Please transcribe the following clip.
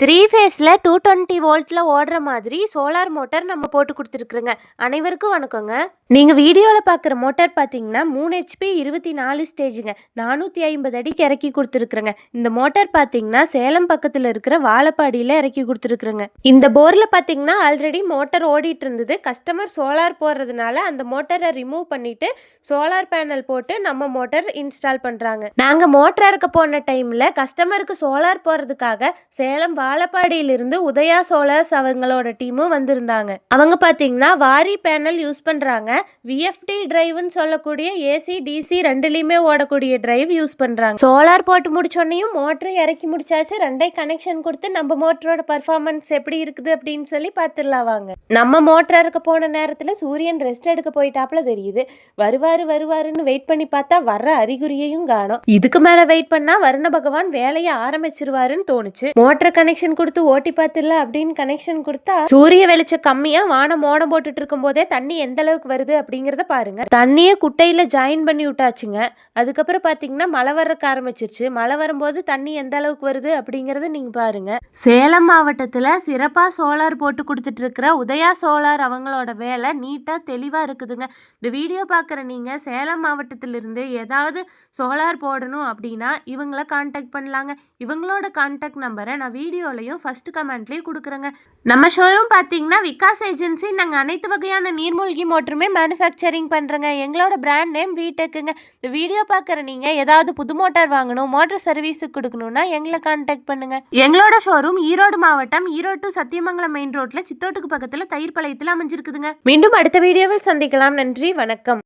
3 ஃபேஸில் 220 வோல்ட்டில் ஓடுற மாதிரி சோலார் மோட்டார் நம்ம போட்டு கொடுத்துருக்குறோங்க. அனைவருக்கும் வணக்கங்க. நீங்கள் வீடியோவில் பார்க்குற மோட்டார் பார்த்தீங்கன்னா 3 ஹெச்பி 24 ஸ்டேஜுங்க, 450 அடிக்கு இறக்கி கொடுத்துருக்குறேங்க. இந்த மோட்டார் பார்த்தீங்கன்னா சேலம் பக்கத்தில் இருக்கிற வாழப்பாடியில் இறக்கி கொடுத்துருக்குறேங்க. இந்த போரில் பார்த்தீங்கன்னா ஆல்ரெடி மோட்டார் ஓடிட்டு இருந்தது. கஸ்டமர் சோலார் போடுறதுனால அந்த மோட்டாரை ரிமூவ் பண்ணிவிட்டு சோலார் பேனல் போட்டு நம்ம மோட்டார் இன்ஸ்டால் பண்ணுறாங்க. நாங்கள் மோட்டார் இருக்க போன டைமில் கஸ்டமருக்கு சோலார் போடுறதுக்காக சேலம் வாழப்பாடியிலிருந்து உதயா சோலார்ஸ் அவங்களோட டீமும் வந்திருந்தாங்க. அவங்க பார்த்தீங்கன்னா வாரி பேனல் யூஸ் பண்ணுறாங்க. விஎஃப்டி டிரைவ்னு சொல்லக்கூடிய ஏசி டிசி ரெண்டுலேயுமே ஓடக்கூடிய டிரைவ் யூஸ் பண்ணுறாங்க. சோலார் போட்டு முடிச்சோன்னையும் மோட்டரை இறக்கி முடிச்சாச்சு. ரெண்டே கனெக்ஷன் கொடுத்து நம்ம மோட்டரோட பர்ஃபார்மன்ஸ் எப்படி இருக்குது அப்படின்னு சொல்லி பார்த்துடலாம் வாங்க. நம்ம மோட்டர் இருக்க போன நேரத்தில் சூரியன் ரெஸ்ட் எடுக்க போயிட்டாப்புல தெரியுது. வருவாருன்னு வெயிட் பண்ணி பார்த்தா வர்ற அறிகுறியையும் காணோம். இதுக்கு மேலே வெயிட் பண்ணா வருண பகவான் வேலையை ஆரம்பிச்சிருவாருன்னு தோணுச்சு. மோட்டர் கனெக்ஷன் கொடுத்து ஓட்டி பார்த்துல அப்படின்னு கனெக்ஷன் கொடுத்தா சூரிய வெளிச்சம் கம்மியா வானம் மோடம் போட்டுட்டு இருக்கும் போதே தண்ணி எந்த அளவுக்கு வருது அப்படிங்கறத பாருங்க. தண்ணியை குட்டையில ஜாயின் பண்ணி விட்டாச்சுங்க. அதுக்கப்புறம் பாத்தீங்கன்னா மழை வர்றதுக்கு ஆரம்பிச்சிருச்சு. மழை வரும்போது தண்ணி எந்த அளவுக்கு வருது அப்படிங்கறத நீங்க பாருங்க. சேலம் மாவட்டத்துல சிறப்பா சோலார் போட்டு கொடுத்துட்டு இருக்கிற உதயா சோலார் அவங்களோட வேலை நீட்டா தெளிவா இருக்குதுங்க. இந்த வீடியோ பாக்குற நீங்க சேலம் மாவட்டத்திலிருந்து ஏதாவது சோலார் போடணும் அப்படின்னா இவங்களை கான்டாக்ட் பண்ணலாங்க. இவங்களோட கான்டாக்ட் நம்பரை நான் வீடியோலையும் ஃபர்ஸ்ட் கமெண்ட்லேயும் கொடுக்குறேங்க. நம்ம ஷோரூம் பார்த்தீங்கன்னா விகாஸ் ஏஜென்சி. நாங்கள் அனைத்து வகையான நீர்மூழ்கி மோட்டருமே மேனுஃபேக்சரிங் பண்ணுறோங்க. எங்களோட பிராண்ட் நேம் வீடெக்குங்க. இந்த வீடியோ பார்க்குற நீங்கள் ஏதாவது புது மோட்டார் வாங்கணும், மோட்டர் சர்வீஸுக்கு கொடுக்கணும்னா எங்களை கான்டாக்ட் பண்ணுங்க. எங்களோட ஷோரூம் ஈரோடு மாவட்டம் ஈரோடு டு சத்தியமங்கலம் மெயின் ரோட்டில் சித்தோட்டுக்கு பக்கத்தில் தயிர்பாளையத்தில் அமைஞ்சிருக்குதுங்க. மீண்டும் அடுத்த வீடியோவில் சந்திக்கலாம். நன்றி, வணக்கம்.